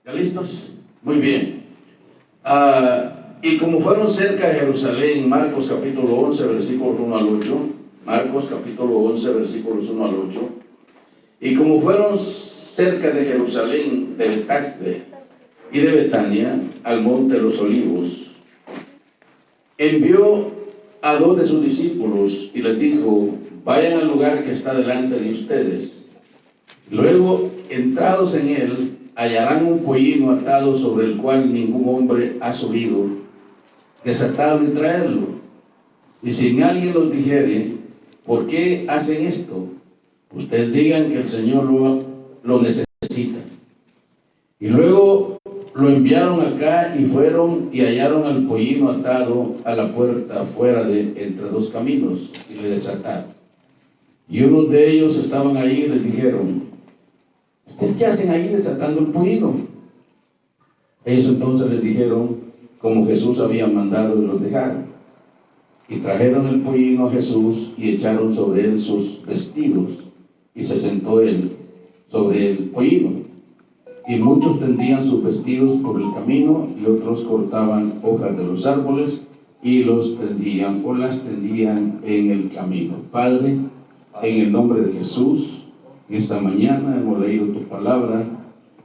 ¿Ya listos? Muy bien. Y como fueron cerca de Jerusalén, Marcos capítulo 11, versículos 1 al 8, Marcos capítulo 11, versículos 1 al 8, y como fueron cerca de Jerusalén, de Betacte y de Betania, al monte de los Olivos, envió a 2 de sus discípulos y les dijo: vayan al lugar que está delante de ustedes. Luego, entrados en él, hallarán un pollino atado sobre el cual ningún hombre ha subido. Desatadlo y traedlo. Y si alguien los dijere: ¿por qué hacen esto?, ustedes digan que el Señor lo necesita. Y luego lo enviaron acá y fueron y hallaron al pollino atado a la puerta afuera entre 2 caminos y le desataron. Y unos de ellos estaban ahí y les dijeron: ¿ustedes qué hacen ahí desatando el pollino? Ellos entonces les dijeron como Jesús había mandado, y los dejaron. Y trajeron el pollino a Jesús y echaron sobre él sus vestidos, y se sentó él sobre el pollino. Y muchos tendían sus vestidos por el camino, y otros cortaban hojas de los árboles y los tendían o las tendían en el camino. Padre, en el nombre de Jesús, esta mañana hemos leído tu palabra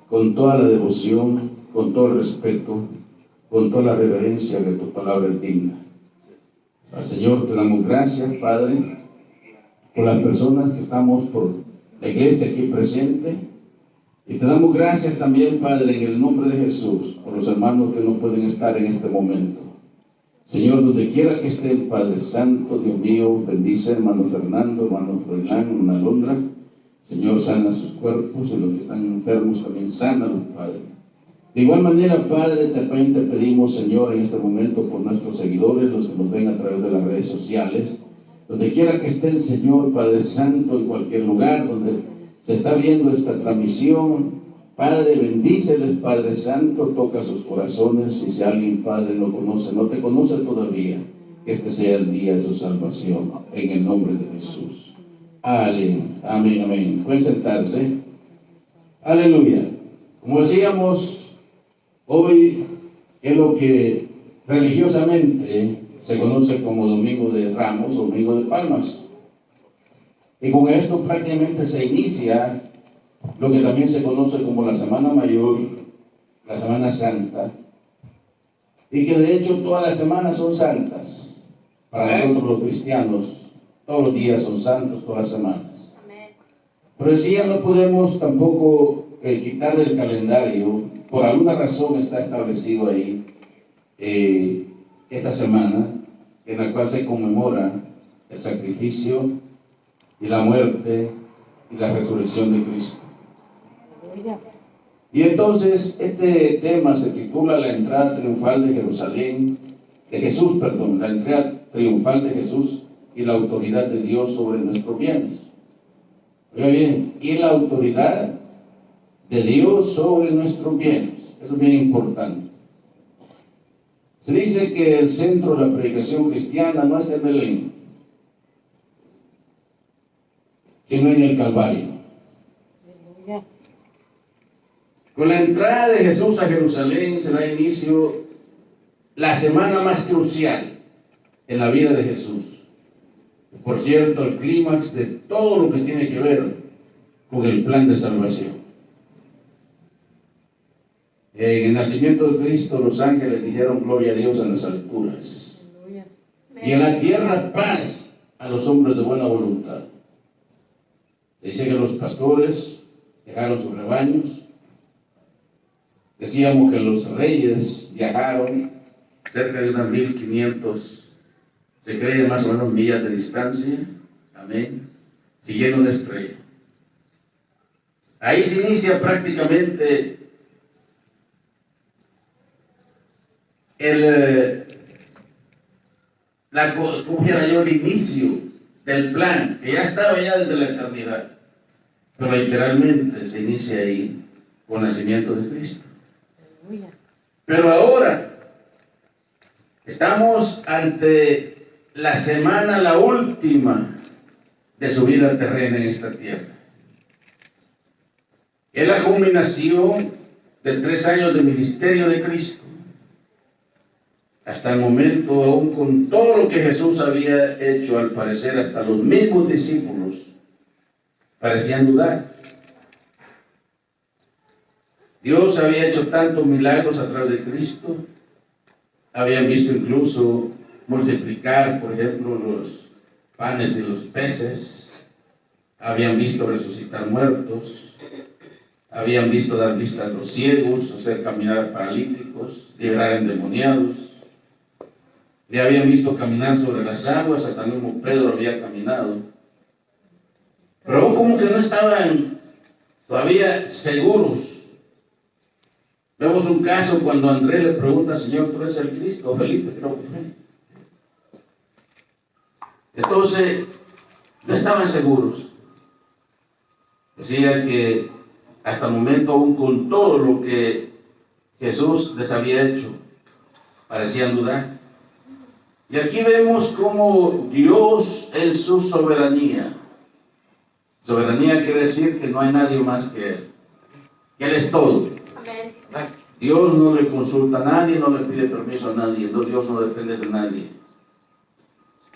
con toda la devoción, con todo el respeto, con toda la reverencia que tu palabra es digna. Al Señor te damos gracias, Padre, por las personas que estamos por la iglesia aquí presente, y te damos gracias también, Padre, en el nombre de Jesús, por los hermanos que no pueden estar en este momento. Señor, donde quiera que estén, Padre Santo, Dios mío, bendice hermano Fernando, hermano Froilán, hermana Londra. Señor, sana sus cuerpos, y los que están enfermos también sánalos, Padre. De igual manera, Padre, también te pedimos, Señor, en este momento por nuestros seguidores, los que nos ven a través de las redes sociales, donde quiera que estén, Señor, Padre Santo, en cualquier lugar donde se está viendo esta transmisión, Padre, bendíceles, Padre Santo, toca sus corazones, y si alguien, Padre, no te conoce todavía, que este sea el día de su salvación, en el nombre de Jesús. Amén, amén, amén. Pueden sentarse. Aleluya. Como decíamos, hoy es lo que religiosamente se conoce como Domingo de Ramos, Domingo de Palmas. Y con esto prácticamente se inicia lo que también se conoce como la Semana Mayor, la Semana Santa, y que de hecho todas las semanas son santas. Para nosotros los cristianos, todos los días son santos, todas las semanas. Pero decía, no podemos tampoco quitar el calendario. Por alguna razón está establecido ahí esta semana, en la cual se conmemora el sacrificio y la muerte y la resurrección de Cristo. Y entonces este tema se titula la entrada triunfal de Jesús, la entrada triunfal de Jesús y la autoridad de Dios sobre nuestros bienes. Oiga bien, y la autoridad de Dios sobre nuestros bienes. Eso es bien importante. Se dice que el centro de la predicación cristiana no está en Belén, sino en el Calvario. Con la entrada de Jesús a Jerusalén se da inicio la semana más crucial en la vida de Jesús. Por cierto, el clímax de todo lo que tiene que ver con el plan de salvación. En el nacimiento de Cristo, los ángeles dijeron gloria a Dios en las alturas, y en la tierra paz a los hombres de buena voluntad. Dice que los pastores dejaron sus rebaños. Decíamos que los reyes viajaron cerca de unas 1500, se cree más o menos millas de distancia, amén, siguiendo una estrella. Ahí se inicia prácticamente el inicio del plan, que ya estaba ya desde la eternidad, pero literalmente se inicia ahí con el nacimiento de Cristo. Pero ahora estamos ante la semana, la última de su vida terrena en esta tierra. Es la culminación de 3 años de ministerio de Cristo. Hasta el momento, aún con todo lo que Jesús había hecho, al parecer hasta los mismos discípulos parecían dudar. Dios había hecho tantos milagros a través de Cristo. Habían visto incluso multiplicar, por ejemplo, los panes y los peces. Habían visto resucitar muertos. Habían visto dar vista a los ciegos, hacer caminar a paralíticos, liberar endemoniados. Le habían visto caminar sobre las aguas, hasta el mismo Pedro había caminado. Pero aún como que no estaban todavía seguros. Vemos un caso cuando Andrés le pregunta, Señor, ¿tú eres el Cristo? O Felipe, creo que fue. Entonces, no estaban seguros. Decía que hasta el momento, aún con todo lo que Jesús les había hecho, parecían dudar. Y aquí vemos cómo Dios en su soberanía quiere decir que no hay nadie más que Él. Que Él es todo. Amén. Dios no le consulta a nadie, no le pide permiso a nadie, Dios no depende de nadie.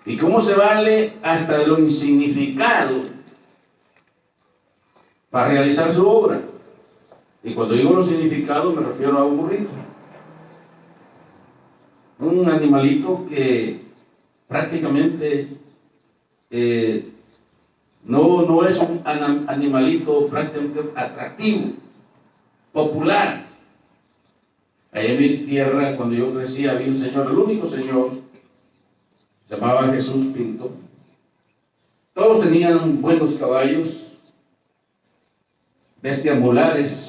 ¿Y cómo se vale hasta de lo insignificado para realizar su obra? Y cuando digo lo significado me refiero a un burrito. Un animalito que prácticamente no es un animalito prácticamente atractivo, popular. Allá en mi tierra, cuando yo crecí, había un señor, el único señor, se llamaba Jesús Pinto. Todos tenían buenos caballos, bestias molares.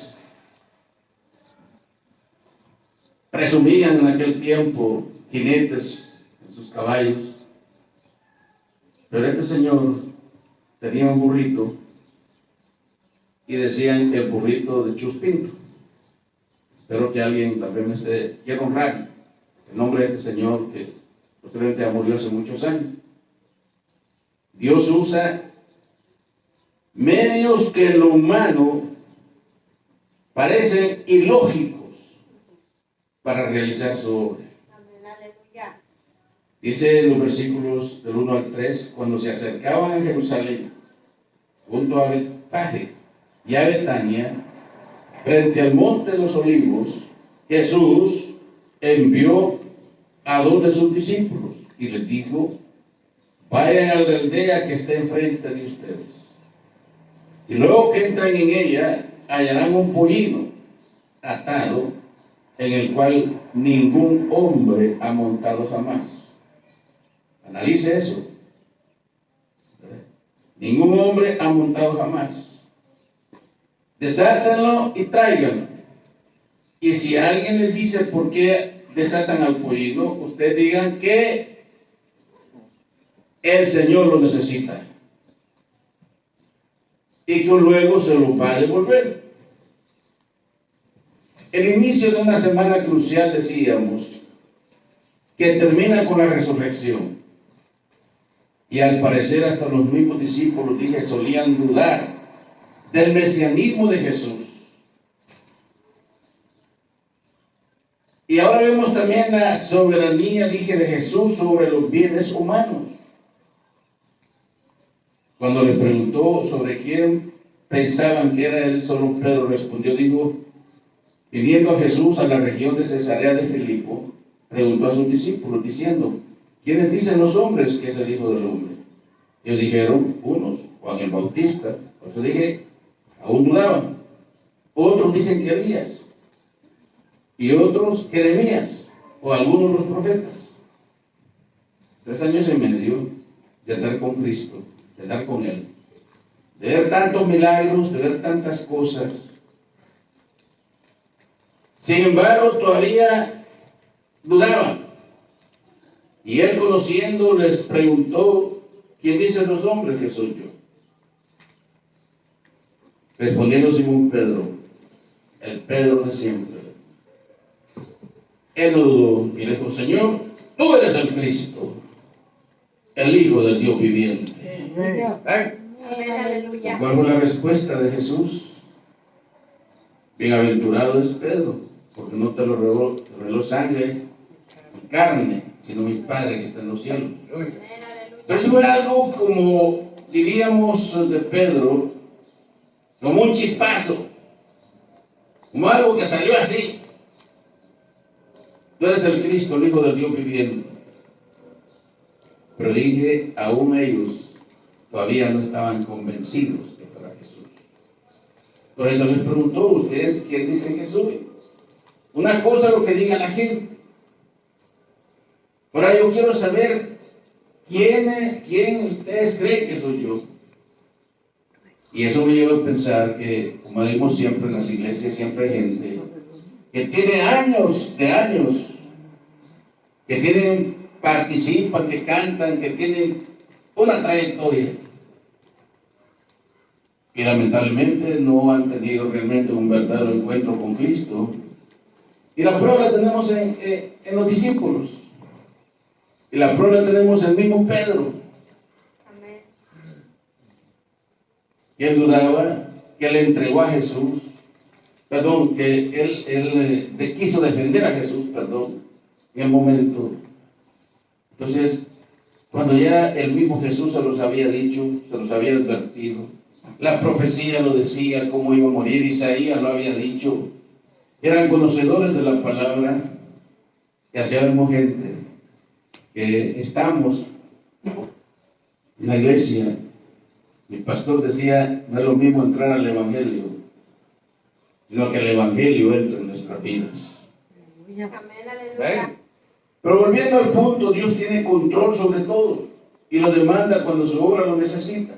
Presumían en aquel tiempo jinetes en sus caballos. Pero este señor tenía un burrito y decían el burrito de Chus Pinto. Espero que alguien también me quiera honrar el nombre de este señor que posteriormente murió hace muchos años. Dios usa medios que en lo humano parecen ilógicos para realizar su obra. Dice en los versículos del 1 al 3, cuando se acercaban a Jerusalén, junto a Betfage y a Betania, frente al monte de los olivos, Jesús envió a 2 de sus discípulos y les dijo, vayan a la aldea que está enfrente de ustedes. Y luego que entran en ella, hallarán un pollino atado, en el cual ningún hombre ha montado jamás. Analice eso. Ningún hombre ha montado jamás. Desátenlo y tráiganlo. Y si alguien les dice por qué desatan al pollino, ustedes digan que el Señor lo necesita y que luego se lo va a devolver. El inicio de una semana crucial, decíamos, que termina con la resurrección. Y al parecer hasta los mismos discípulos, dije, solían dudar del mesianismo de Jesús. Y ahora vemos también la soberanía, dije, de Jesús sobre los bienes humanos. Cuando le preguntó sobre quién pensaban que era él, solo Pedro respondió, dijo, viniendo a Jesús a la región de Cesarea de Filipo, preguntó a sus discípulos, diciendo, ¿quiénes dicen los hombres que es el Hijo del Hombre? Ellos dijeron, unos, Juan el Bautista. Por eso dije, aún dudaban. Otros dicen que Elías. Y otros Jeremías, o algunos de los profetas. 3 años y medio de andar con Cristo, de andar con Él, de ver tantos milagros, de ver tantas cosas. Sin embargo, todavía dudaban. Y Él, conociendo, les preguntó, ¿quién dicen los hombres que soy yo? Respondiendo Simón Pedro, el Pedro de siempre, él no dudó y le dijo, Señor, tú eres el Cristo, el Hijo del Dios viviente. ¿Cuál fue la respuesta de Jesús? Bienaventurado es Pedro, porque no te lo reveló sangre y carne, sino mi Padre que está en los cielos. Pero si fuera algo como, diríamos de Pedro, como un chispazo, como algo que salió así. Tú eres el Cristo, el Hijo del Dios viviente. Pero dije, aún ellos todavía no estaban convencidos de que era Jesús. Por eso les preguntó, ¿ustedes quién dicen que soy? Una cosa es lo que diga la gente. Ahora yo quiero saber quién ustedes creen que soy yo. Y eso me lleva a pensar que, como decimos siempre en las iglesias, siempre hay gente que tiene años, que participan, que cantan, que tienen una trayectoria. Y lamentablemente no han tenido realmente un verdadero encuentro con Cristo. Y la prueba la tenemos en los discípulos. Y la prueba la tenemos en el mismo Pedro. Que él dudaba, que él entregó a Jesús, que él quiso defender a Jesús, en el momento. Entonces, cuando ya el mismo Jesús se los había dicho, se los había advertido, la profecía lo decía, cómo iba a morir, Isaías lo había dicho, eran conocedores de la palabra, que hacíamos gente, que estamos en la iglesia. El pastor decía, no es lo mismo entrar al Evangelio, sino que el Evangelio entre en nuestras vidas. ¿Ven? Pero volviendo al punto, Dios tiene control sobre todo y lo demanda cuando su obra lo necesita.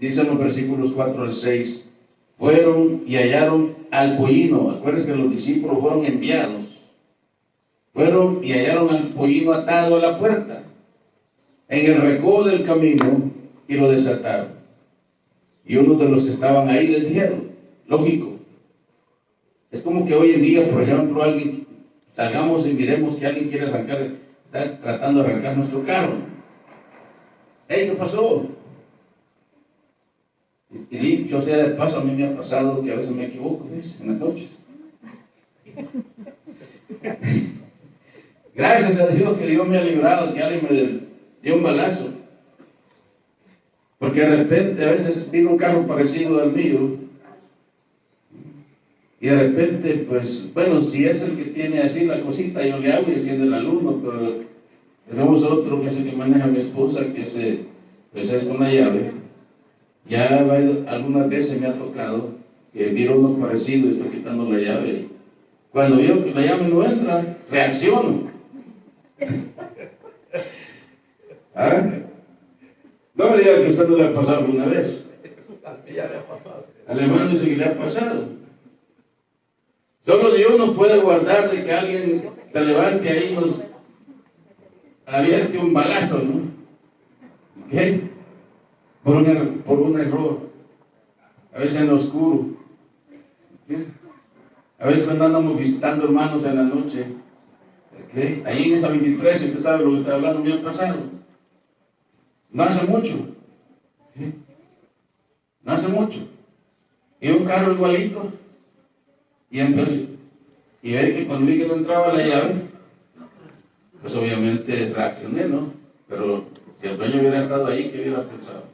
Dice en los versículos 4 al 6, fueron y hallaron al pollino. Acuérdense que los discípulos fueron enviados. Fueron y hallaron al pollino atado a la puerta, en el recodo del camino, y lo desataron. Y unos de los que estaban ahí les dijeron, lógico, es como que hoy en día, por ejemplo, salgamos y miremos que alguien quiere está tratando de arrancar nuestro carro. ¿Qué pasó? Y dicho sea de paso, a mí me ha pasado que a veces me equivoco, ¿ves? En las noches. Gracias a Dios que Dios me ha librado, que alguien me dio un balazo. Porque de repente a veces vino un carro parecido al mío. Y de repente, pues, bueno, si es el que tiene así la cosita, yo le hago y enciende la luz, ¿no? Pero tenemos otro que es el que maneja mi esposa, que pues es con la llave. Ya algunas veces me ha tocado que vieron uno parecido y estoy quitando la llave. Cuando vieron que la llave no entra, reacciono. ¿Ah? No me diga que a usted no le ha pasado alguna vez. Al hermano dice que le ha pasado. Solo Dios nos puede guardar de que alguien se levante ahí y nos avierte un balazo, ¿no? ¿Qué? Por un error. A veces en lo oscuro. ¿Qué? A veces cuando andamos visitando hermanos en la noche. ¿Qué? Ahí en esa 23, usted sabe lo que está hablando, me ha pasado. No hace mucho. ¿Sí? No hace mucho. Y un carro igualito. Y entonces, y ve que cuando vi que no entraba la llave, pues obviamente reaccioné, ¿no? Pero si el dueño hubiera estado ahí, ¿qué hubiera pensado?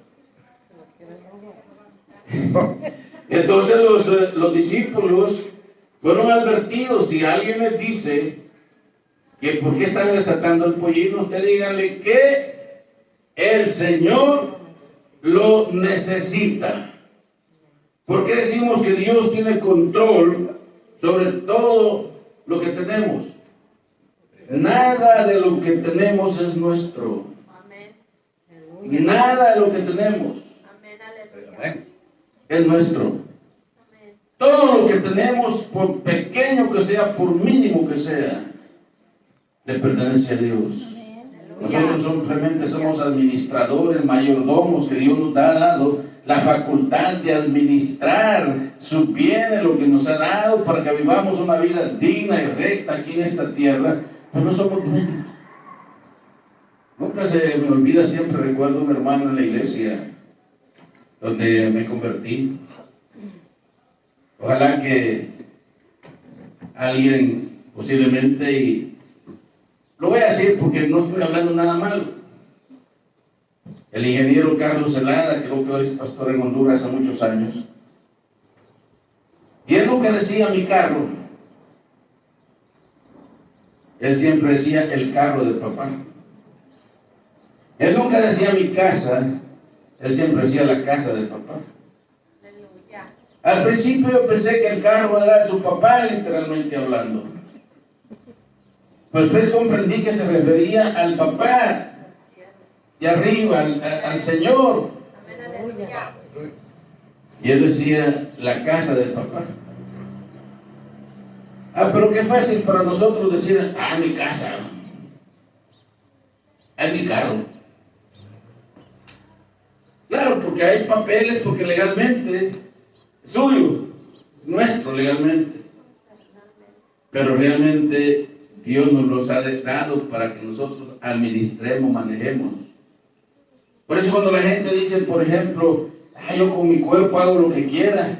Entonces los discípulos fueron advertidos. Si alguien les dice que por qué están desatando el pollino, usted díganle que el Señor lo necesita. ¿Por qué decimos que Dios tiene control sobre todo lo que tenemos? Nada de lo que tenemos es nuestro. Nada de lo que tenemos es nuestro. Todo lo que tenemos, por pequeño que sea, por mínimo que sea, le pertenece a Dios. Nosotros simplemente somos administradores, mayordomos, que Dios nos ha dado la facultad de administrar sus bienes, lo que nos ha dado para que vivamos una vida digna y recta aquí en esta tierra, pero no somos dueños. Nunca se me olvida, siempre recuerdo un hermano en la iglesia donde me convertí. Ojalá que alguien posiblemente, y lo voy a decir porque no estoy hablando nada malo, el ingeniero Carlos Zelada, creo que hoy es pastor en Honduras hace muchos años, y él nunca decía mi carro, él siempre decía el carro de papá. Él nunca decía mi casa, él siempre decía la casa de papá. Al principio yo pensé que el carro era de su papá, literalmente hablando. Pero después comprendí que se refería al papá de arriba, al Señor. Y él decía la casa del papá. Pero qué fácil para nosotros decir, mi casa, mi carro. Claro, porque hay papeles, porque legalmente es suyo, nuestro legalmente. Pero realmente Dios nos los ha dado para que nosotros administremos, manejemos. Por eso cuando la gente dice, por ejemplo, yo con mi cuerpo hago lo que quiera,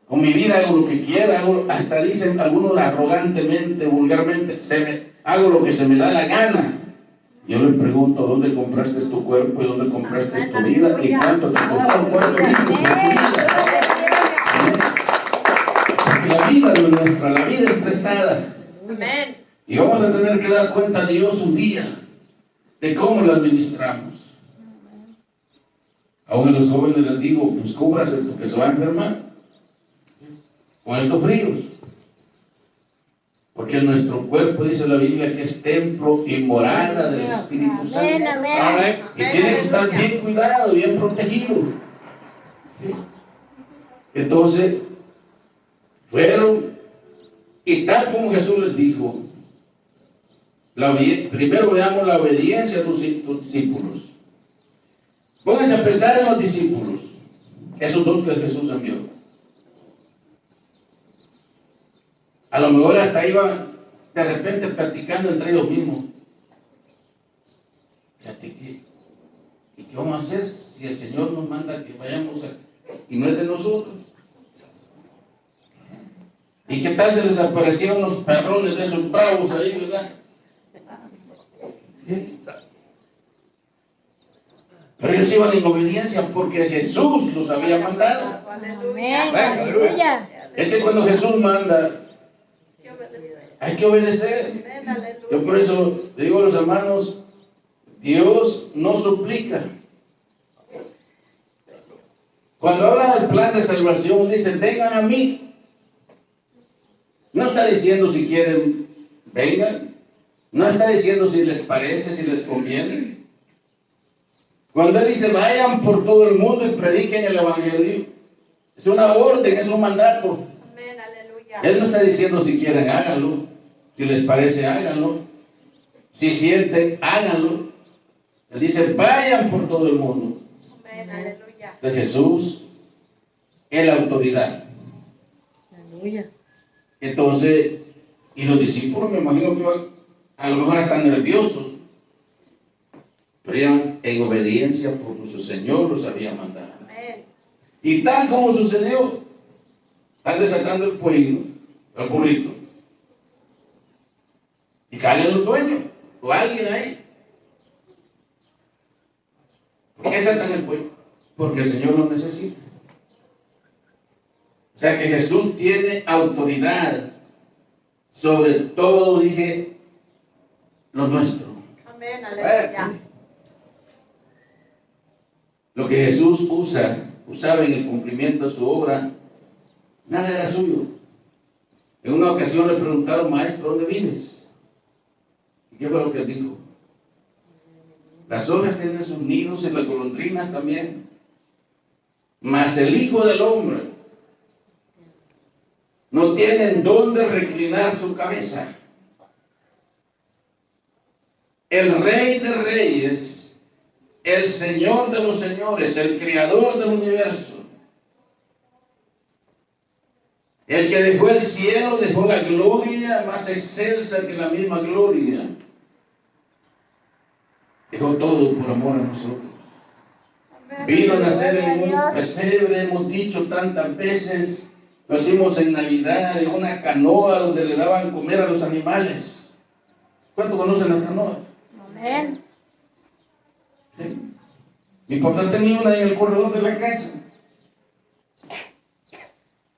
con mi vida hago lo que quiera, hasta dicen algunos arrogantemente, vulgarmente, hago lo que se me da la gana. Yo le pregunto, ¿dónde compraste tu cuerpo y dónde compraste tu vida? ¿Y cuánto te costó? ¿Cuánto viste por tu vida? Porque la vida no es nuestra, la vida es prestada. Amén. Y vamos a tener que dar cuenta a Dios un día de cómo la administramos. Aún a los jóvenes les digo, pues cúbrase porque se va a enfermar con estos fríos. Porque nuestro cuerpo, dice la Biblia, que es templo y morada del Espíritu Santo. Amén. Y tiene que estar bien cuidado, bien protegido. ¿Sí? Entonces, fueron, y tal como Jesús les dijo, primero veamos la obediencia de tus discípulos. Pónganse a pensar en los discípulos, esos dos que Jesús envió. A lo mejor hasta iban de repente platicando entre ellos mismos. Fíjate ¿y qué vamos a hacer si el Señor nos manda que vayamos y no es de nosotros? ¿Y qué tal se les aparecieron unos perrones de esos bravos ahí, verdad? ¿Sí? Pero ellos iban en obediencia porque Jesús los había mandado. Aleluya. Es que cuando Jesús manda, hay que obedecer. Yo por eso le digo a los hermanos, Dios no suplica. Cuando habla del plan de salvación, dice, vengan a mí. No está diciendo si quieren, vengan. No está diciendo si les parece, si les conviene. Cuando Él dice, vayan por todo el mundo y prediquen el Evangelio, es una orden, es un mandato. Amén, aleluya. Él no está diciendo si quieren, háganlo. Si les parece, háganlo. Si sienten, háganlo. Él dice, vayan por todo el mundo. Amén, aleluya. De Jesús es la autoridad. Aleluya. Entonces, y los discípulos me imagino que a lo mejor están nerviosos, pero iban en obediencia porque su Señor los había mandado. Amén. Y tal como sucedió, están desatando el burrito, y salen los dueños, o alguien ahí. ¿Por qué saltan el pueblo? Porque el Señor lo necesita. O sea que Jesús tiene autoridad sobre todo, dije, lo nuestro. Amén, aleluya. Lo que Jesús usaba en el cumplimiento de su obra, nada era suyo. En una ocasión le preguntaron, maestro, ¿dónde vives? ¿Y qué fue lo que él dijo? Las ovejas tienen sus nidos y las golondrinas también. Mas el Hijo del Hombre no tiene en dónde reclinar su cabeza. El Rey de Reyes, el Señor de los Señores, el Creador del universo, el que dejó el cielo, dejó la gloria más excelsa que la misma gloria. Dejó todo por amor a nosotros. Vino a nacer en un pesebre, hemos dicho tantas veces, Lo hicimos en Navidad, en una canoa donde le daban comer a los animales. ¿Cuántos conocen las canoas? Amén. ¿Sí? Mi papá tenía una en el corredor de la casa.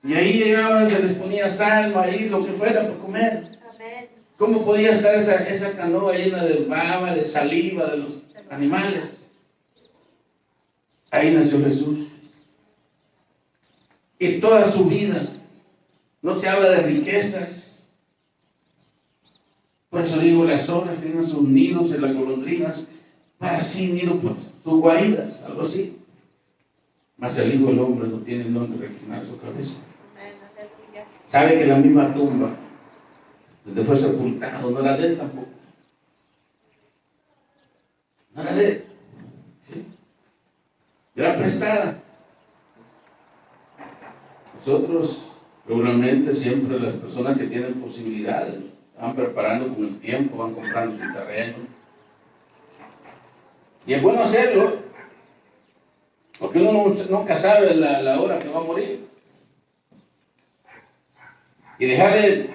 Y ahí llegaban, se les ponía sal, maíz, lo que fuera para comer. Amén. ¿Cómo podía estar esa canoa llena de baba, de saliva de los animales? Ahí nació Jesús. Y toda su vida, no se habla de riquezas. Por eso digo, las zorras tienen sus nidos en las golondrinas, para sí nidos, pues, sus guaridas, algo así. Mas el Hijo del Hombre no tiene donde reclinar su cabeza. Amén. Aleluya. Sabe que la misma tumba donde fue sepultado no era de él tampoco. No era de él. ¿Sí? Era prestada. Nosotros, regularmente, siempre las personas que tienen posibilidades van preparando con el tiempo, van comprando su terreno. Y es bueno hacerlo, porque uno nunca sabe la hora que va a morir. Y dejarle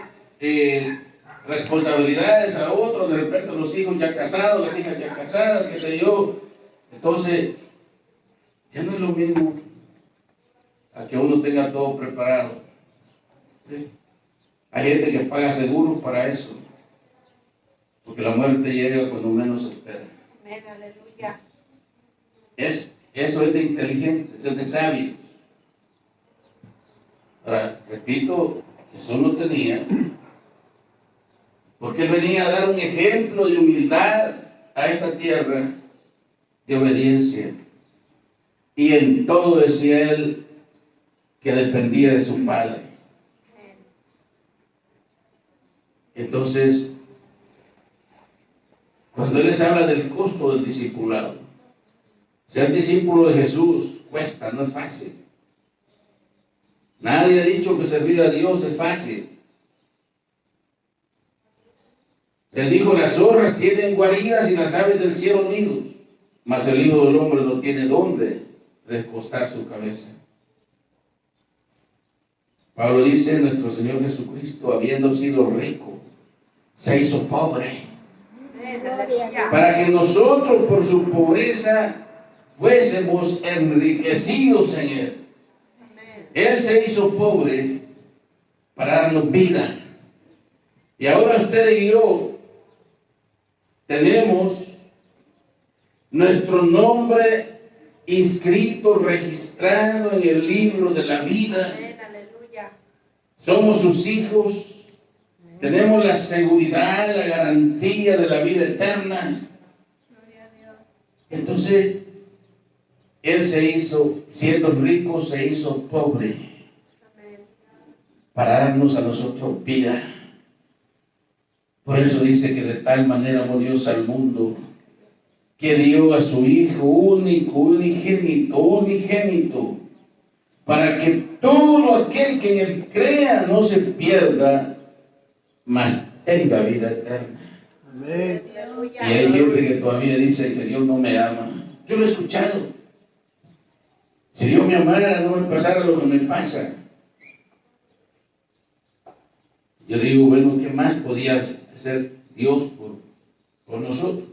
responsabilidades a otros, de repente los hijos ya casados, las hijas ya casadas, qué sé yo. Entonces, ya no es lo mismo a que uno tenga todo preparado. ¿Sí? Hay gente que paga seguros para eso, porque la muerte llega cuando menos se espera. Amén. Aleluya. Eso es de inteligente, eso es de sabio. Ahora, repito, Jesús no tenía, porque él venía a dar un ejemplo de humildad a esta tierra, de obediencia. Y en todo decía él que dependía de su Padre. Amén. Entonces, cuando él les habla del costo del discipulado, ser discípulo de Jesús cuesta, no es fácil. Nadie ha dicho que servir a Dios es fácil. Él dijo, las zorras tienen guaridas y las aves del cielo nidos, mas el Hijo del Hombre no tiene dónde recostar su cabeza. Pablo dice, nuestro Señor Jesucristo, habiendo sido rico, se hizo pobre, Amén. Aleluya. para que nosotros por su pobreza fuésemos enriquecidos en Él. Amén. Él se hizo pobre para darnos vida. Y ahora usted y yo tenemos nuestro nombre inscrito, registrado en el libro de la vida. Amén. Aleluya. Somos sus hijos. Tenemos la seguridad, la garantía de la vida eterna. Gloria a Dios. Entonces, Él se hizo, siendo rico, se hizo pobre Amén. para darnos a nosotros vida. Por eso dice que de tal manera amó Dios al mundo, que dio a su Hijo único, unigénito, para que todo aquel que en Él crea no se pierda, mas tenga vida eterna. Amén. Y hay gente que todavía dice que Dios no me ama. Yo lo he escuchado. Si Dios me amara, no me pasara lo que me pasa. Yo digo, bueno, ¿qué más podía hacer Dios por nosotros?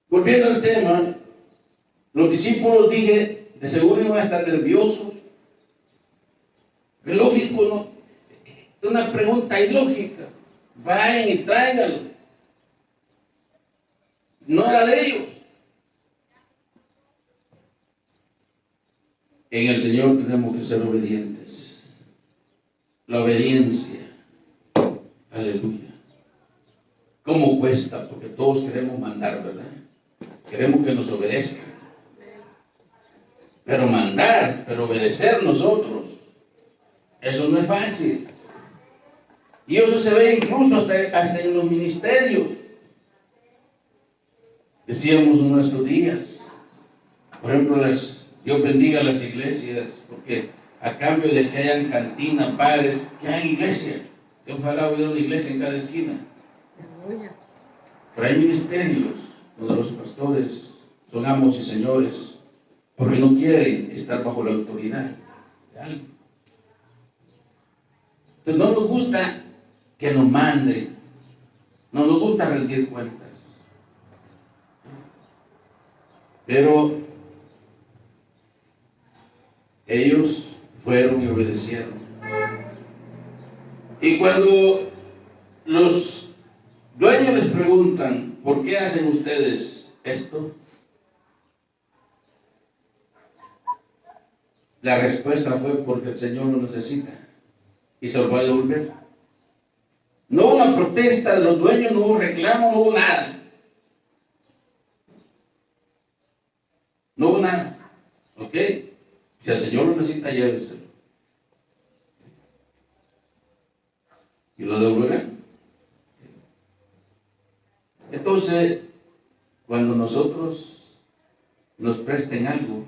Volviendo al tema, los discípulos, dije, de seguro iban a estar nerviosos. Es lógico, ¿no? Es una pregunta ilógica. Vayan y tráiganlo. No era de ellos. En el Señor tenemos que ser obedientes. La obediencia. Aleluya. ¿Cómo cuesta? Porque todos queremos mandar, ¿verdad? Queremos que nos obedezcan. Pero mandar, pero obedecer nosotros, eso no es fácil. Y eso se ve incluso hasta en los ministerios. Decíamos en nuestros días, por ejemplo, Dios bendiga las iglesias, porque a cambio de que hayan cantinas, bares, que hayan iglesia. Ojalá hubiera una iglesia en cada esquina. Pero hay ministerios donde los pastores son amos y señores, porque no quieren estar bajo la autoridad. algo. Entonces no nos gusta que nos manden, no nos gusta rendir cuentas. Pero ellos fueron y obedecieron. Y cuando los dueños les preguntan, ¿por qué hacen ustedes esto? La respuesta fue porque el Señor lo necesita y se lo va a devolver. No hubo una protesta de los dueños, no hubo reclamo, no hubo nada. No hubo nada. ¿Ok? Si el Señor lo necesita, lléveselo. Y lo devolverá. Entonces, cuando nosotros nos presten algo,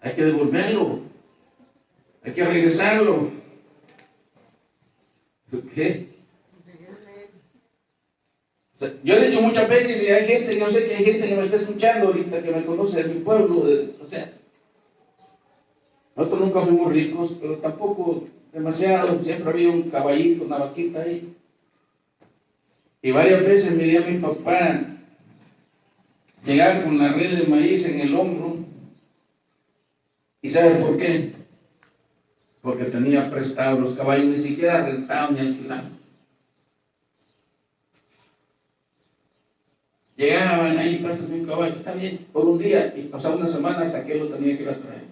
hay que devolverlo. Hay que regresarlo. ¿Qué? O sea, yo he dicho muchas veces, y hay gente, yo sé que hay gente que me está escuchando ahorita, que me conoce de mi pueblo, o sea, nosotros nunca fuimos ricos, pero tampoco demasiado, siempre había un caballito, una vaquita ahí. Y varias veces miré a mi papá llegar con la red de maíz en el hombro. ¿Y sabe por qué? Porque tenía prestados los caballos, ni siquiera rentados ni alquilados. Llegaban ahí, préstame un caballo, está bien, por un día, y pasaba una semana hasta que él lo tenía que ir a traer.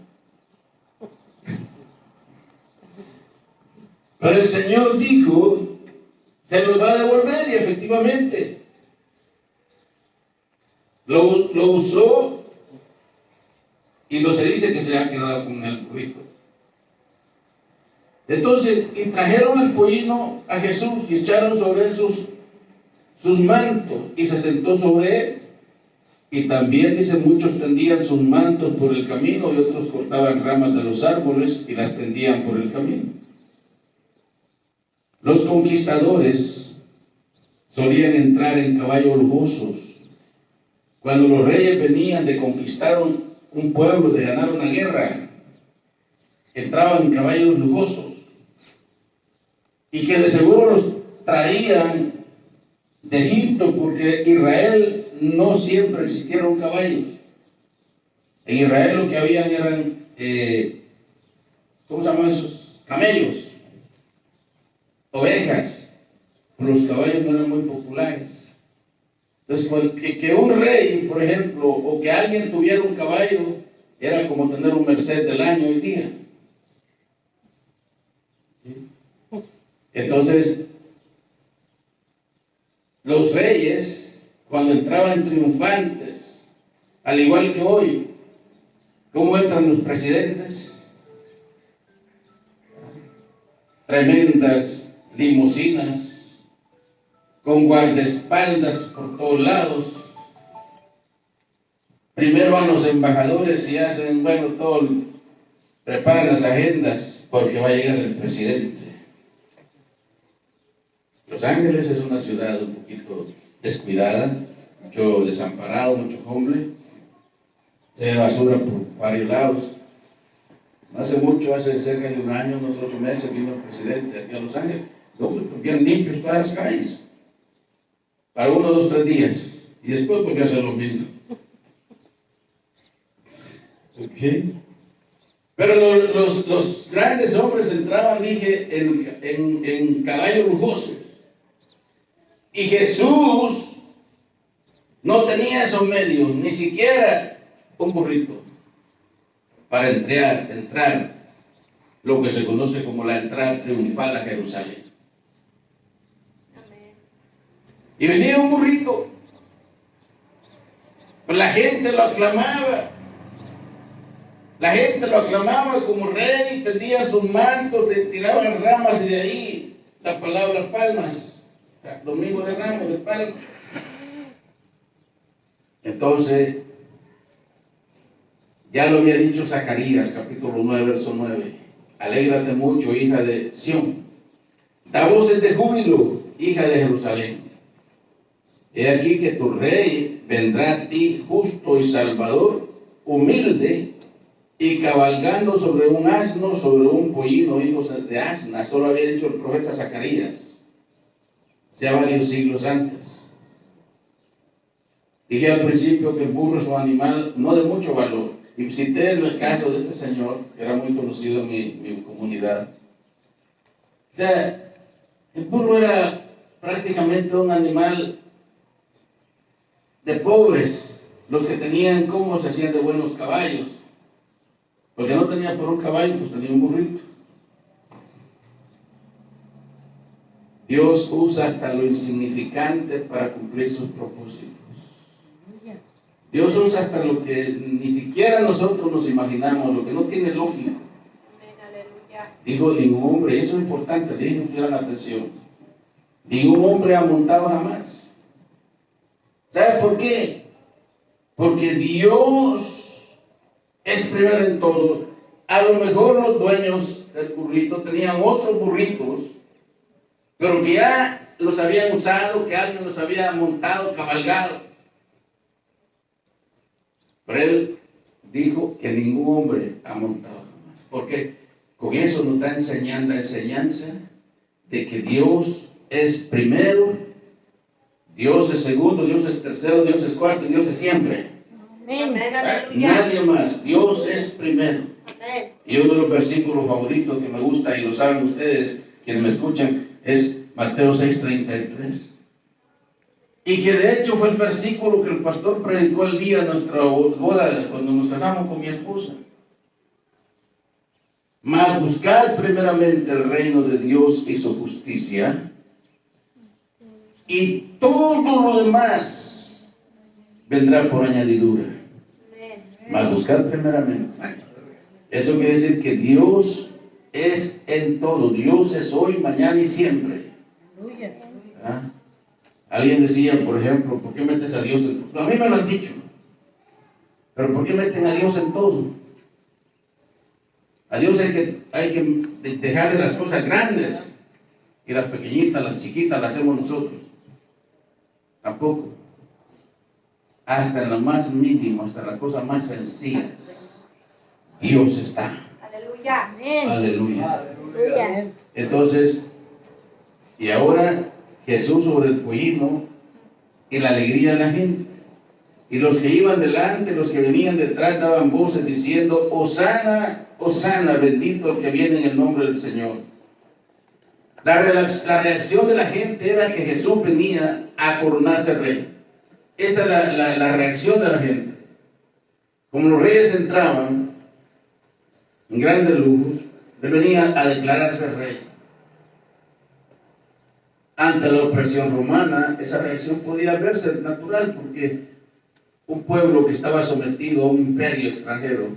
Pero el Señor dijo, se los va a devolver, y efectivamente lo usó, y no se dice que se ha quedado con el burrito. Entonces, y trajeron el pollino a Jesús y echaron sobre él sus mantos, y se sentó sobre él. Y también, dice, muchos tendían sus mantos por el camino, y otros cortaban ramas de los árboles y las tendían por el camino. Los conquistadores solían entrar en caballos lujosos. Cuando los reyes venían de conquistar un pueblo, de ganar una guerra, entraban en caballos lujosos, y que de seguro los traían de Egipto, porque Israel no siempre existieron caballos. En Israel lo que habían eran, ¿cómo se llaman esos? Camellos, ovejas. Los caballos no eran muy populares. Entonces, que un rey, por ejemplo, o que alguien tuviera un caballo, era como tener un Mercedes del año hoy día. Entonces, los reyes, cuando entraban triunfantes, al igual que hoy, ¿cómo entran los presidentes? Tremendas limusinas, con guardaespaldas por todos lados. Primero van los embajadores y hacen, bueno, todo, preparan las agendas porque va a llegar el presidente. Los Ángeles es una ciudad un poquito descuidada, mucho desamparado, mucho hombre, se ve basura por varios lados. No hace mucho, hace cerca de un año, unos 8 meses, vino el presidente aquí a Los Ángeles, bien limpios todas las calles, para 1, 2, 3 días, y después volvió a hacer lo mismo. ¿Okay? Pero los grandes hombres entraban, dije, en caballos lujosos. Y Jesús no tenía esos medios, ni siquiera un burrito, para entrar lo que se conoce como la entrada triunfal a Jerusalén. Amén. Y venía un burrito, pues la gente lo aclamaba. La gente lo aclamaba como rey, tendía sus mantos, tiraban ramas, y de ahí la palabra palmas. Domingo de Ramos, de Palma. Entonces, ya lo había dicho Zacarías, capítulo 9, verso 9. Alégrate mucho, hija de Sión. Da voces de júbilo, hija de Jerusalén. He aquí que tu rey vendrá a ti justo y salvador, humilde y cabalgando sobre un asno, sobre un pollino, hijos de asna. Solo había dicho el profeta Zacarías, ya varios siglos antes. Dije al principio que el burro es un animal no de mucho valor. Y cité el caso de este señor, que era muy conocido en mi comunidad. O sea, el burro era prácticamente un animal de pobres. Los que tenían, ¿cómo se hacían de buenos caballos? Porque no tenía por un caballo, pues tenía un burrito. Dios usa hasta lo insignificante para cumplir sus propósitos. Dios usa hasta lo que ni siquiera nosotros nos imaginamos, lo que no tiene lógica. Dijo ningún hombre, eso es importante, dije que la atención. Ningún hombre ha montado jamás. ¿Sabe por qué? Porque Dios es primero en todo. A lo mejor los dueños del burrito tenían otros burritos, pero que ya los habían usado, que alguien los había montado, cabalgado. Pero él dijo que ningún hombre ha montado jamás. Porque con eso nos está enseñando la enseñanza de que Dios es primero, Dios es segundo, Dios es tercero, Dios es cuarto y Dios es siempre. Amén. Nadie más. Dios es primero. Amén. Y uno de los versículos favoritos que me gusta, y lo saben ustedes, quienes me escuchan, es Mateo 6:33. Y que de hecho fue el versículo que el pastor predicó el día de nuestra boda, cuando nos casamos con mi esposa. Mas buscad primeramente el reino de Dios y su justicia, y todo lo demás vendrá por añadidura. Mas buscad primeramente. Eso quiere decir que Dios es en todo. Dios es hoy, mañana y siempre. ¿Ah? Alguien decía, por ejemplo, ¿por qué metes a Dios en todo? A mí me lo han dicho. Pero ¿por qué meten a Dios en todo? A Dios hay que dejarle las cosas grandes y las pequeñitas, las chiquitas las hacemos nosotros. Tampoco. Hasta en lo más mínimo, hasta la cosa más sencilla, Dios está. Aleluya. Aleluya. Aleluya. Entonces, y ahora Jesús sobre el pollino y la alegría de la gente. Y los que iban delante, los que venían detrás, daban voces diciendo: Hosana, Hosana, bendito el que viene en el nombre del Señor. La reacción de la gente era que Jesús venía a coronarse rey. Esa es la reacción de la gente. Como los reyes entraban en grandes lujos, él venía a declararse rey. Ante la opresión romana, esa reacción podía verse natural, porque un pueblo que estaba sometido a un imperio extranjero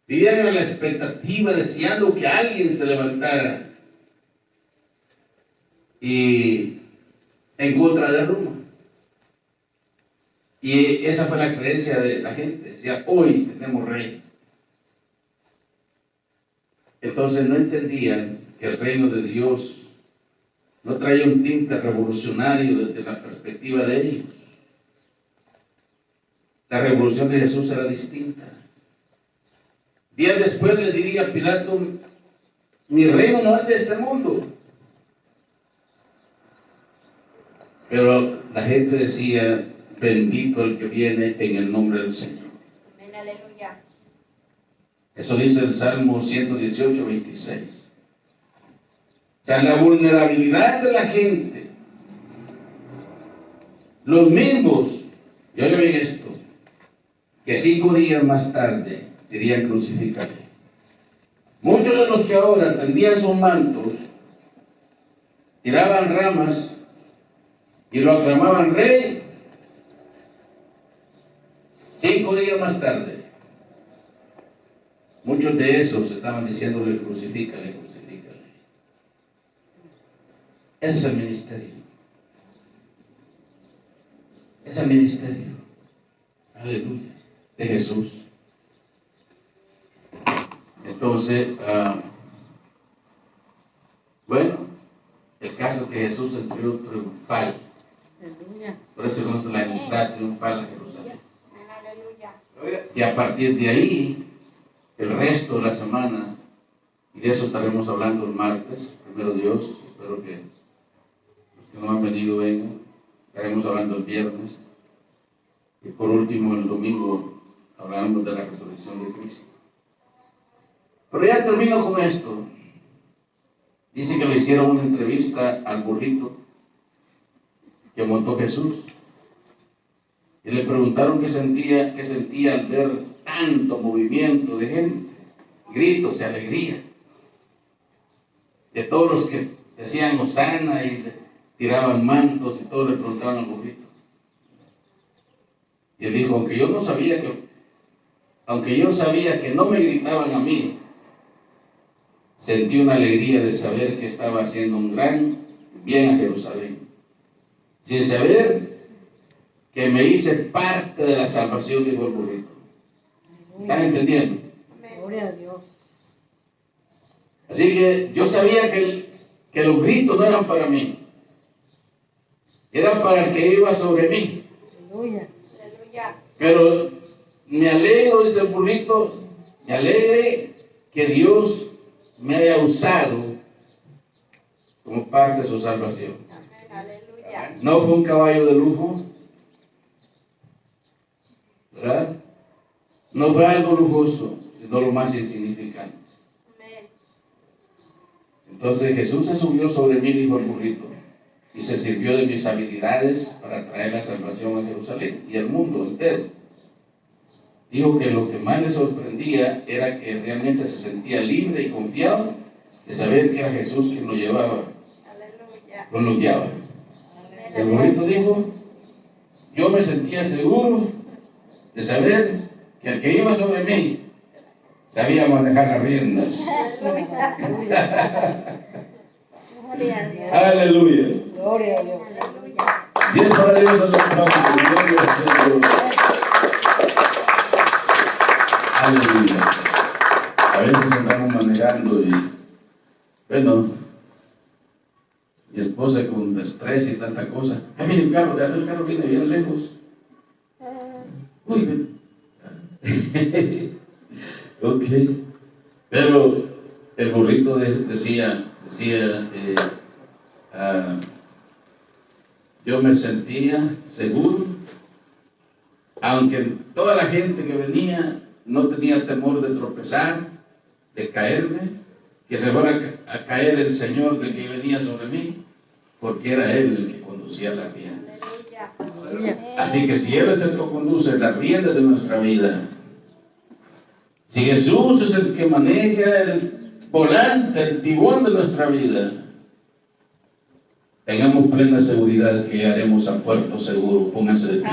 vivía en la expectativa, deseando que alguien se levantara y en contra de Roma. Y esa fue la creencia de la gente. Decía: hoy tenemos rey. Entonces no entendían que el reino de Dios no traía un tinte revolucionario desde la perspectiva de ellos. La revolución de Jesús era distinta. Días después le diría a Pilato: mi reino no es de este mundo. Pero la gente decía: bendito el que viene en el nombre del Señor. Amén. Aleluya. Eso dice el Salmo 118:26. O sea, la vulnerabilidad de la gente. Los mismos, yo le vi esto, que 5 días más tarde querían crucificarle. Muchos de los que ahora tendían sus mantos, tiraban ramas y lo aclamaban rey, 5 días más tarde, muchos de esos estaban diciéndole: crucifícale, crucifícale. Ese es el ministerio. Es el ministerio. Aleluya. De Jesús. Entonces, bueno, el caso que Jesús entró triunfal. Por eso conoce la entrada triunfal a Jerusalén. Aleluya. Y a partir de ahí, el resto de la semana, y de eso estaremos hablando el martes, primero Dios. Espero que los que no han venido vengan. Estaremos hablando el viernes, y por último el domingo hablaremos de la resurrección de Cristo. Pero ya termino con esto. Dice que le hicieron una entrevista al burrito que montó Jesús, y le preguntaron qué sentía al ver tanto movimiento de gente, gritos de alegría, de todos los que decían hosana y tiraban mantos, y todos le preguntaban al burrito. Y él dijo, aunque yo sabía que no me gritaban a mí, sentí una alegría de saber que estaba haciendo un gran bien a Jerusalén, sin saber que me hice parte de la salvación, dijo el burrito. ¿Están entendiendo? Gloria a Dios. Así que yo sabía que los gritos no eran para mí, eran para el que iba sobre mí. Aleluya. Pero me alegro, dice el burrito, me alegre que Dios me haya usado como parte de su salvación. Aleluya. No fue un caballo de lujo, ¿verdad? No fue algo lujoso, sino lo más insignificante. Entonces Jesús se subió sobre mí, dijo el burrito, y se sirvió de mis habilidades para traer la salvación a Jerusalén y al mundo entero. Dijo que lo que más le sorprendía era que realmente se sentía libre y confiado de saber que era Jesús quien lo llevaba, lo guiaba. El burrito dijo, yo me sentía seguro de saber que el que iba sobre mí sabía manejar las riendas. Aleluya. Gloria a Dios. Bien para Dios, aleluya. A veces andamos manejando y, bueno, mi esposa con estrés y tanta cosa. Ay, mire, el carro viene bien lejos. Uy, ven. Ok. Pero el burrito decía, yo me sentía seguro, aunque toda la gente que venía no tenía temor de tropezar, de caerme, que se fuera a caer el Señor de que venía sobre mí, porque era Él el que conducía la rienda. Así que si Él es el que conduce la rienda de nuestra vida, si Jesús es el que maneja el volante, el timón de nuestra vida, tengamos plena seguridad que haremos a puerto seguro. Pónganse de pie.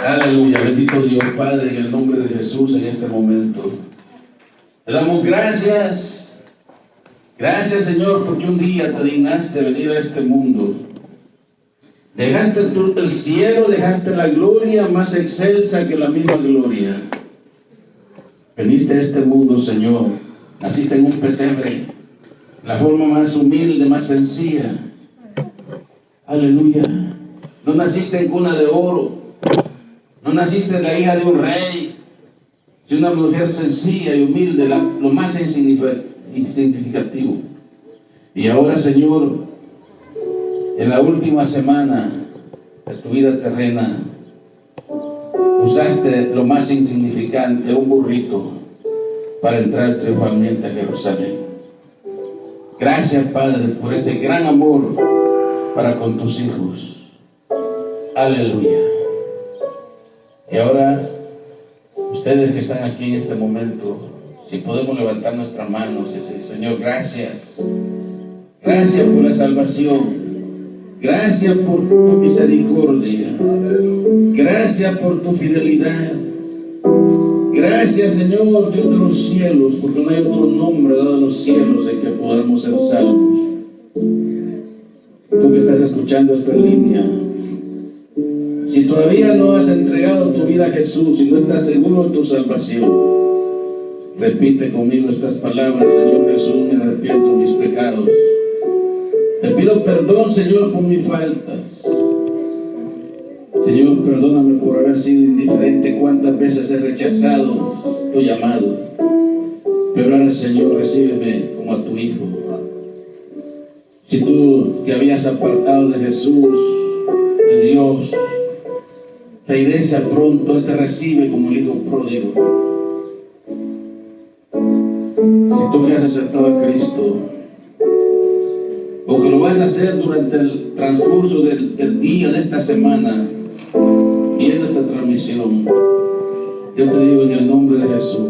Aleluya, bendito Dios Padre, en el nombre de Jesús en este momento. Te damos gracias. Gracias, Señor, porque un día te dignaste venir a este mundo. Dejaste tú el cielo, dejaste la gloria más excelsa que la misma gloria. Veniste a este mundo, Señor. Naciste en un pesebre, la forma más humilde, más sencilla. Aleluya. No naciste en cuna de oro. No naciste la hija de un rey. Sino una mujer sencilla y humilde, lo más insignificativo. Y ahora, Señor, en la última semana de tu vida terrena, usaste lo más insignificante, un burrito, para entrar triunfalmente a Jerusalén. Gracias, Padre, por ese gran amor para con tus hijos. Aleluya. Y ahora, ustedes que están aquí en este momento, si podemos levantar nuestras manos y decir, Señor, gracias. Gracias por la salvación. Gracias por tu misericordia. Gracias por tu fidelidad. Gracias, Señor, Dios de los cielos, porque no hay otro nombre dado a los cielos en que podamos ser salvos. Tú que estás escuchando esta línea, si todavía no has entregado tu vida a Jesús y no estás seguro de tu salvación, repite conmigo estas palabras: Señor Jesús, me arrepiento de mis pecados. Te pido perdón, Señor, por mis faltas. Señor, perdóname por haber sido indiferente, cuántas veces he rechazado tu llamado. Pero ahora, Señor, recíbeme como a tu Hijo. Si tú te habías apartado de Jesús, de Dios, regresa pronto, Él te recibe como el Hijo pródigo. Si tú que has aceptado a Cristo, o que lo vas a hacer durante el transcurso del día de esta semana, viendo esta transmisión, yo te digo en el nombre de Jesús,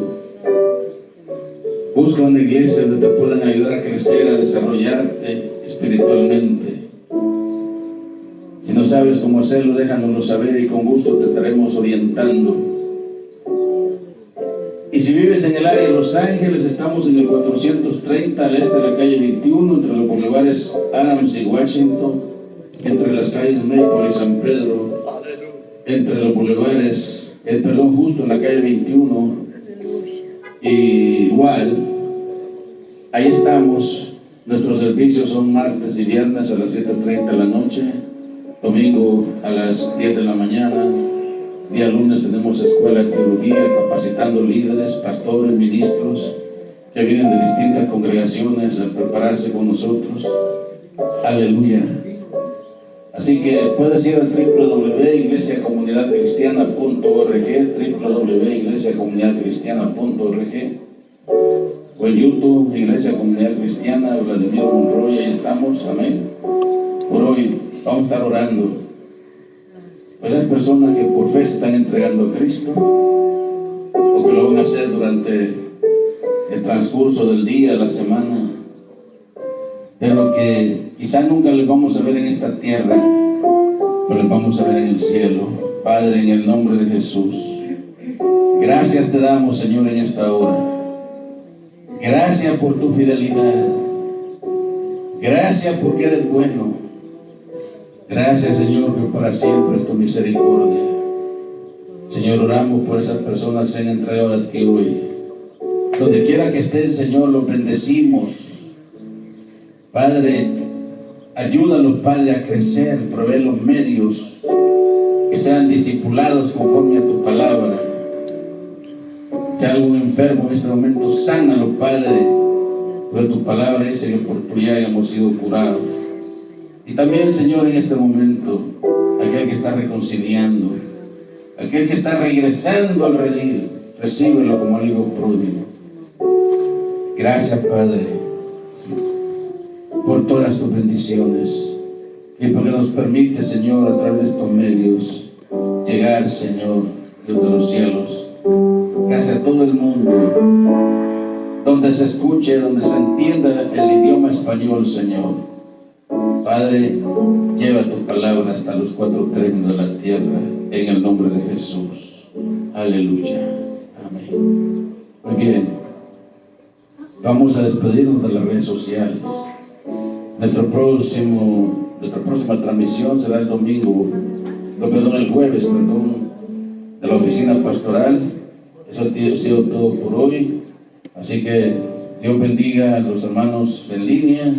busca una iglesia donde te puedan ayudar a crecer, a desarrollarte espiritualmente. Si no sabes cómo hacerlo, déjanoslo saber y con gusto te estaremos orientando. Y si vives en el área de Los Ángeles, estamos en el 430 al este de la calle 21, entre los bulevares Adams y Washington, entre las calles Maple y San Pedro, entre los bulevares, justo en la calle 21, y igual, ahí estamos. Nuestros servicios son martes y viernes a las 7:30 de la noche, domingo a las 10 de la mañana. Día lunes tenemos escuela de teología, capacitando líderes, pastores, ministros que vienen de distintas congregaciones a prepararse con nosotros. Aleluya. Así que puedes ir al www.iglesiacomunidadcristiana.org, www.iglesiacomunidadcristiana.org, o en YouTube, Iglesia Comunidad Cristiana, Vladimir Monroy, ahí estamos, amén. Por hoy vamos a estar orando. Pues hay personas que por fe se están entregando a Cristo, o que lo van a hacer durante el transcurso del día, de la semana, pero que quizá nunca les vamos a ver en esta tierra, pero les vamos a ver en el cielo. Padre, en el nombre de Jesús, gracias te damos, Señor, en esta hora. Gracias por tu fidelidad. Gracias porque eres bueno. Gracias, Señor, que para siempre es tu misericordia. Señor, oramos por esas personas que se han entregado a ti hoy. Donde quiera que estén, Señor, los bendecimos. Padre, ayúdalos, Padre, a crecer, provee los medios, que sean discipulados conforme a tu palabra. Si hay algún enfermo en este momento, sánalo, Padre, porque tu palabra dice que por tu llaga hemos sido curados. Y también, Señor, en este momento, aquel que está reconciliando, aquel que está regresando al redil, recíbelo como el Hijo pródigo. Gracias, Padre, por todas tus bendiciones y porque nos permite, Señor, a través de estos medios, llegar, Señor, desde los cielos, hacia todo el mundo, donde se escuche, donde se entienda el idioma español, Señor. Padre, lleva tu palabra hasta los cuatro términos de la tierra, en el nombre de Jesús. Aleluya. Amén. Muy bien. Vamos a despedirnos de las redes sociales. Nuestra próxima transmisión será el jueves, de la oficina pastoral. Eso ha sido todo por hoy. Así que Dios bendiga a los hermanos en línea.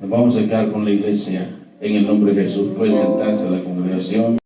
Nos vamos a quedar con la iglesia en el nombre de Jesús. Pueden sentarse a la congregación.